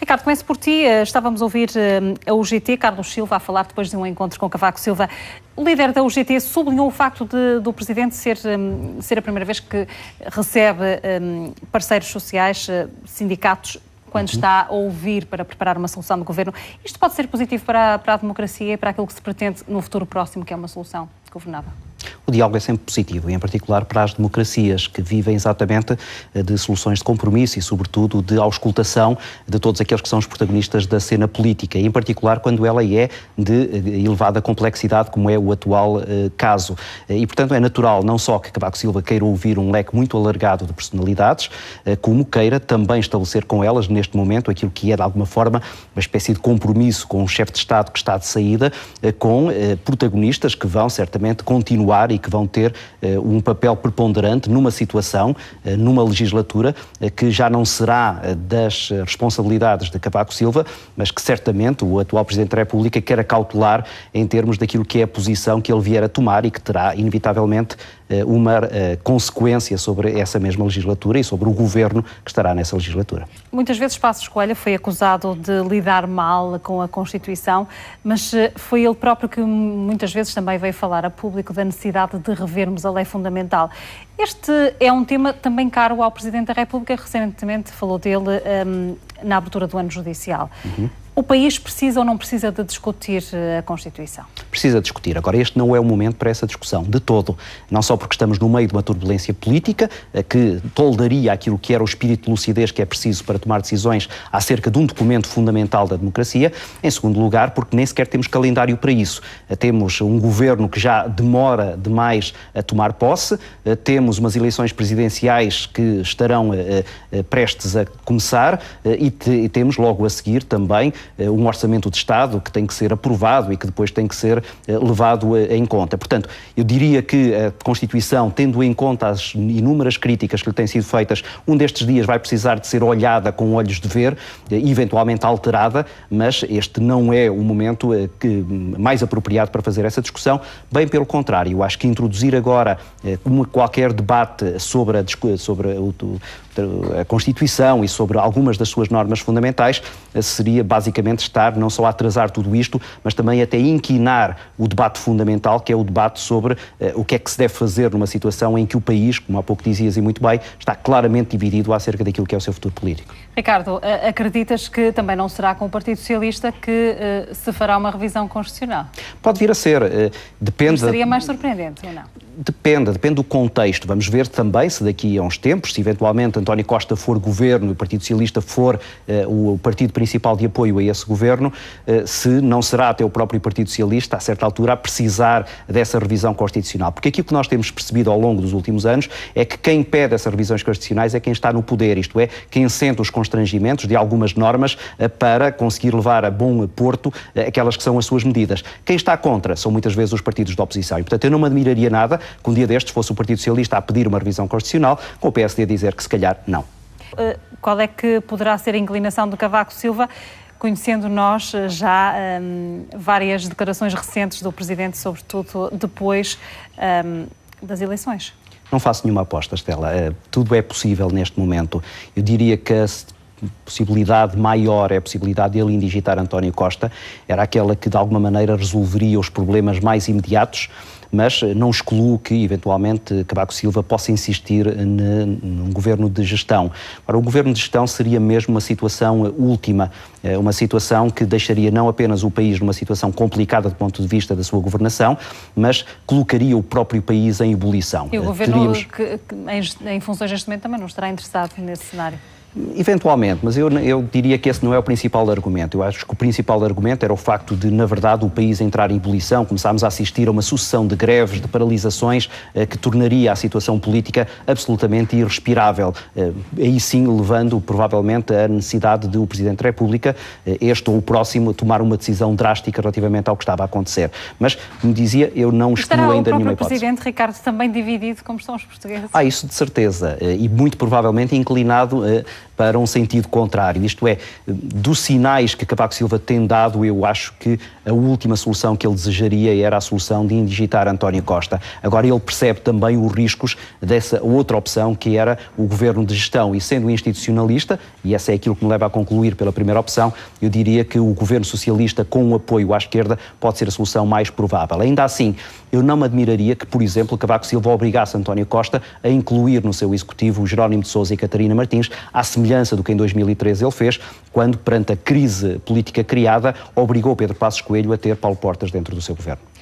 Ricardo, começo por ti. Estávamos a ouvir a UGT, Carlos Silva, a falar depois de um encontro com Cavaco Silva. O líder da UGT sublinhou o facto do Presidente ser a primeira vez que recebe parceiros sociais, sindicatos, quando está a ouvir para preparar uma solução do Governo. Isto pode ser positivo para a democracia e para aquilo que se pretende no futuro próximo, que é uma solução governável? O diálogo é sempre positivo, e em particular para as democracias que vivem exatamente de soluções de compromisso e, sobretudo, de auscultação de todos aqueles que são os protagonistas da cena política, e em particular quando ela é de elevada complexidade, como é o atual caso. E, portanto, é natural não só que Cavaco Silva queira ouvir um leque muito alargado de personalidades, como queira também estabelecer com elas, neste momento, aquilo que é, de alguma forma, uma espécie de compromisso com o chefe de Estado que está de saída, com protagonistas que vão, certamente, continuar e que vão ter um papel preponderante numa situação, numa legislatura que já não será das responsabilidades de Cavaco Silva, mas que certamente o atual Presidente da República quer acautelar em termos daquilo que é a posição que ele vier a tomar e que terá, inevitavelmente, uma consequência sobre essa mesma legislatura e sobre o governo que estará nessa legislatura. Muitas vezes Passos Coelho foi acusado de lidar mal com a Constituição, mas foi ele próprio que muitas vezes também veio falar a público da necessidade de revermos a lei fundamental. Este é um tema também caro ao Presidente da República, recentemente falou dele na abertura do ano judicial. O país precisa ou não precisa de discutir a Constituição? Precisa discutir. Agora, este não é o momento para essa discussão, de todo. Não só porque estamos no meio de uma turbulência política que toldaria aquilo que era o espírito de lucidez que é preciso para tomar decisões acerca de um documento fundamental da democracia. Em segundo lugar, porque nem sequer temos calendário para isso. Temos um governo que já demora demais a tomar posse, temos umas eleições presidenciais que estarão prestes a começar e temos logo a seguir também um orçamento de Estado que tem que ser aprovado e que depois tem que ser levado em conta. Portanto, eu diria que a Constituição, tendo em conta as inúmeras críticas que lhe têm sido feitas, um destes dias vai precisar de ser olhada com olhos de ver, eventualmente alterada, mas este não é o momento mais apropriado para fazer essa discussão, bem pelo contrário. Eu acho que introduzir agora qualquer debate sobre a Constituição e sobre algumas das suas normas fundamentais seria basicamente estar não só a atrasar tudo isto, mas também até inquinar o debate fundamental, que é o debate sobre o que é que se deve fazer numa situação em que o país, como há pouco dizias e muito bem, está claramente dividido acerca daquilo que é o seu futuro político. Ricardo, acreditas que também não será com o Partido Socialista que se fará uma revisão constitucional? Pode vir a ser. Depende. Mas seria mais surpreendente ou não? Depende do contexto. Vamos ver também se daqui a uns tempos, se eventualmente António Costa for governo e o Partido Socialista for o partido principal de apoio a esse governo, se não será até o próprio Partido Socialista, a certa altura, a precisar dessa revisão constitucional. Porque aquilo que nós temos percebido ao longo dos últimos anos é que quem pede essas revisões constitucionais é quem está no poder, isto é, quem sente os constrangimentos de algumas normas para conseguir levar a bom porto aquelas que são as suas medidas. Quem está contra são muitas vezes os partidos da oposição e, portanto, eu não me admiraria nada que um dia destes fosse o Partido Socialista a pedir uma revisão constitucional, com o PSD a dizer que se calhar não. Qual é que poderá ser a inclinação de Cavaco Silva, conhecendo nós já várias declarações recentes do Presidente, sobretudo depois das eleições? Não faço nenhuma aposta, Estela. Tudo é possível neste momento. Eu diria que a possibilidade maior é a possibilidade de ele indigitar António Costa, era aquela que de alguma maneira resolveria os problemas mais imediatos, mas não excluo que, eventualmente, Cavaco Silva possa insistir num governo de gestão. Ora, o governo de gestão seria mesmo uma situação última, uma situação que deixaria não apenas o país numa situação complicada do ponto de vista da sua governação, mas colocaria o próprio país em ebulição. E o governo, em funções neste momento, também não estará interessado nesse cenário? Eventualmente, mas eu diria que esse não é o principal argumento. Eu acho que o principal argumento era o facto de, na verdade, o país entrar em ebulição. Começámos a assistir a uma sucessão de greves, de paralisações, que tornaria a situação política absolutamente irrespirável. Aí sim, levando provavelmente a necessidade de o Presidente da República, este ou o próximo, tomar uma decisão drástica relativamente ao que estava a acontecer. Mas, como dizia, eu não excluo ainda nenhuma hipótese. Estará o próprio Presidente, Ricardo, também dividido, como estão os portugueses? Isso de certeza. E muito provavelmente inclinado para um sentido contrário. Isto é, dos sinais que Cavaco Silva tem dado, eu acho que a última solução que ele desejaria era a solução de indigitar António Costa. Agora, ele percebe também os riscos dessa outra opção, que era o governo de gestão, e sendo institucionalista, e essa é aquilo que me leva a concluir pela primeira opção, eu diria que o governo socialista com um apoio à esquerda pode ser a solução mais provável. Ainda assim, eu não me admiraria que, por exemplo, Cavaco Silva obrigasse António Costa a incluir no seu executivo Jerónimo de Sousa e Catarina Martins, à semelhança do que em 2013 ele fez, quando, perante a crise política criada, obrigou Pedro Passos Coelho a ter Paulo Portas dentro do seu governo.